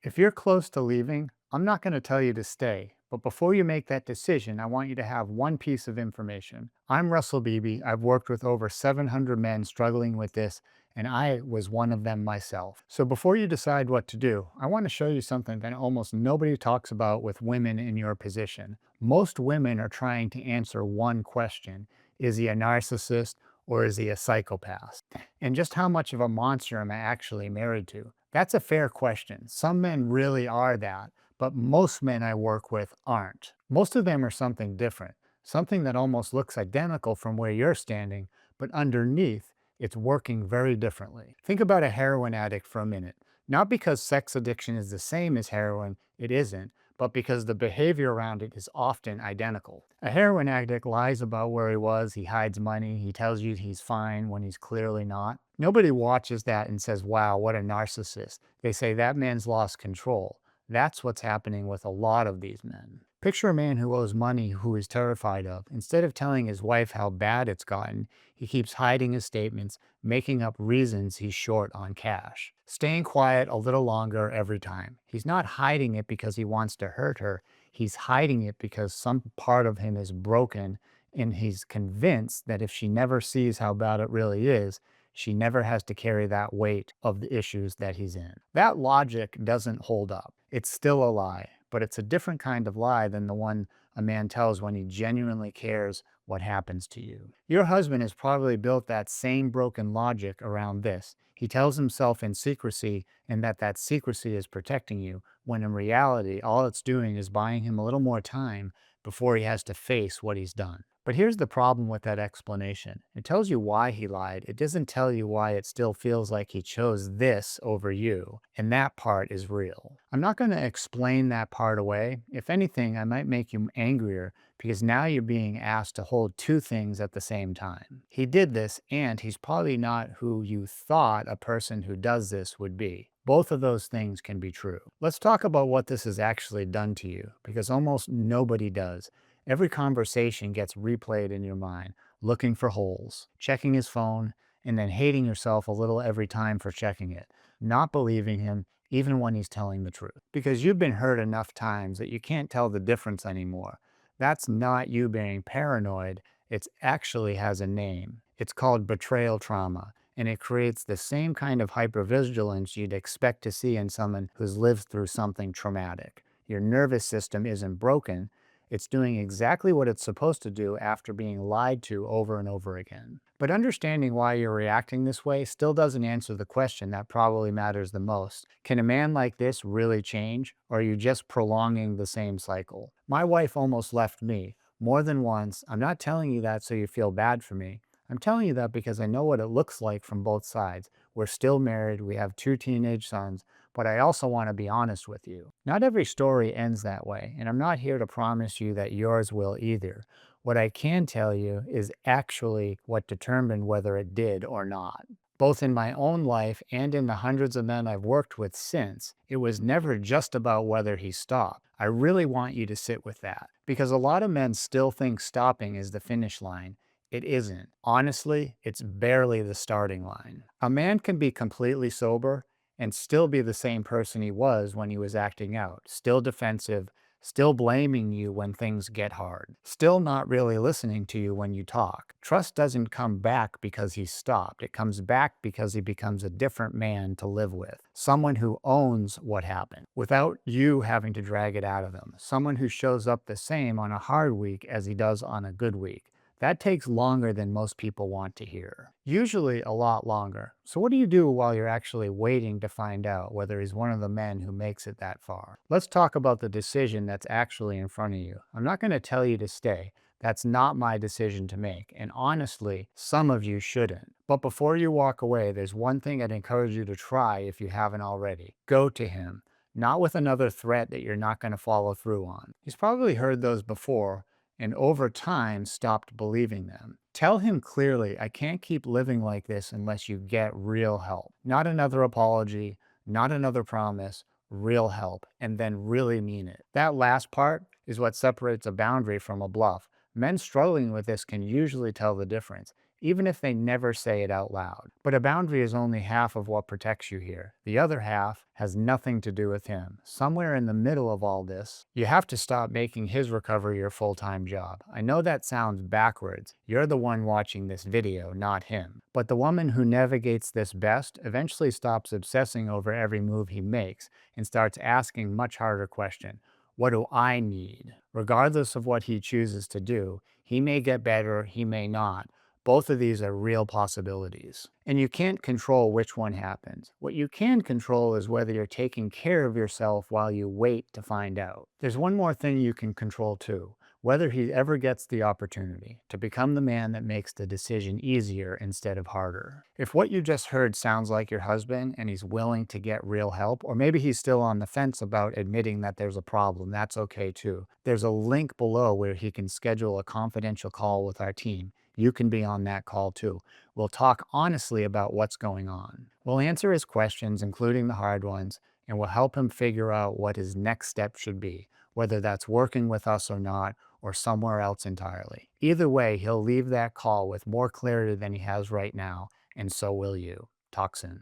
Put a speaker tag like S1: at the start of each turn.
S1: If you're close to leaving, I'm not going to tell you to stay. But before you make that decision, I want you to have one piece of information. I'm Russell Beebe. I've worked with over 700 men struggling with this, and I was one of them myself. So before you decide what to do, I want to show you something that almost nobody talks about with women in your position. Most women are trying to answer one question. Is he a narcissist or is he a psychopath? And just how much of a monster am I actually married to? That's a fair question. Some men really are that, but most men I work with aren't. Most of them are something different, something that almost looks identical from where you're standing, but underneath, it's working very differently. Think about a heroin addict for a minute. Not because sex addiction is the same as heroin, it isn't, but because the behavior around it is often identical. A heroin addict lies about where he was, he hides money, he tells you he's fine when he's clearly not. Nobody watches that and says, wow, what a narcissist. They say that man's lost control. That's what's happening with a lot of these men. Picture a man who owes money who he's terrified of. Instead of telling his wife how bad it's gotten, he keeps hiding his statements, making up reasons he's short on cash. Staying quiet a little longer every time. He's not hiding it because he wants to hurt her. He's hiding it because some part of him is broken and he's convinced that if she never sees how bad it really is, she never has to carry that weight of the issues that he's in. That logic doesn't hold up. It's still a lie, but it's a different kind of lie than the one a man tells when he genuinely cares what happens to you. Your husband has probably built that same broken logic around this. He tells himself in secrecy and that secrecy is protecting you, when in reality, all it's doing is buying him a little more time before he has to face what he's done. But here's the problem with that explanation. It tells you why he lied. It doesn't tell you why it still feels like he chose this over you. And that part is real. I'm not going to explain that part away. If anything, I might make you angrier because now you're being asked to hold two things at the same time. He did this, and he's probably not who you thought a person who does this would be. Both of those things can be true. Let's talk about what this has actually done to you, because almost nobody does. Every conversation gets replayed in your mind, looking for holes, checking his phone, and then hating yourself a little every time for checking it, not believing him even when he's telling the truth. Because you've been hurt enough times that you can't tell the difference anymore. That's not you being paranoid. It actually has a name. It's called betrayal trauma, and it creates the same kind of hypervigilance you'd expect to see in someone who's lived through something traumatic. Your nervous system isn't broken. It's doing exactly what it's supposed to do after being lied to over and over again. But understanding why you're reacting this way still doesn't answer the question that probably matters the most. Can a man like this really change, or are you just prolonging the same cycle? My wife almost left me more than once. I'm not telling you that so you feel bad for me. I'm telling you that because I know what it looks like from both sides. We're still married, we have two teenage sons, but I also want to be honest with you. Not every story ends that way, and I'm not here to promise you that yours will either. What I can tell you is actually what determined whether it did or not. Both in my own life and in the hundreds of men I've worked with since, it was never just about whether he stopped. I really want you to sit with that, because a lot of men still think stopping is the finish line. It isn't. Honestly, it's barely the starting line. A man can be completely sober and still be the same person he was when he was acting out, still defensive, still blaming you when things get hard, still not really listening to you when you talk. Trust doesn't come back because he stopped. It comes back because he becomes a different man to live with, someone who owns what happened without you having to drag it out of him, someone who shows up the same on a hard week as he does on a good week. That takes longer than most people want to hear. Usually a lot longer. So what do you do while you're actually waiting to find out whether he's one of the men who makes it that far? Let's talk about the decision that's actually in front of you. I'm not going to tell you to stay. That's not my decision to make. And honestly, some of you shouldn't. But before you walk away, there's one thing I'd encourage you to try if you haven't already. Go to him. Not with another threat that you're not going to follow through on. He's probably heard those before, and over time stopped believing them. Tell him clearly, I can't keep living like this unless you get real help. Not another apology, not another promise, real help, and then really mean it. That last part is what separates a boundary from a bluff. Men struggling with this can usually tell the difference. even if they never say it out loud. But a boundary is only half of what protects you here. The other half has nothing to do with him. Somewhere in the middle of all this, you have to stop making his recovery your full-time job. I know that sounds backwards. You're the one watching this video, not him. But the woman who navigates this best eventually stops obsessing over every move he makes and starts asking much harder questions. What do I need? Regardless of what he chooses to do, he may get better, he may not. Both of these are real possibilities. And you can't control which one happens. What you can control is whether you're taking care of yourself while you wait to find out. There's one more thing you can control too. Whether he ever gets the opportunity to become the man that makes the decision easier instead of harder. If what you just heard sounds like your husband and he's willing to get real help, or maybe he's still on the fence about admitting that there's a problem, that's okay too. There's a link below where he can schedule a confidential call with our team. You can be on that call too. We'll talk honestly about what's going on. We'll answer his questions, including the hard ones, and we'll help him figure out what his next step should be, whether that's working with us or not, or somewhere else entirely. Either way, he'll leave that call with more clarity than he has right now, and so will you. Talk soon.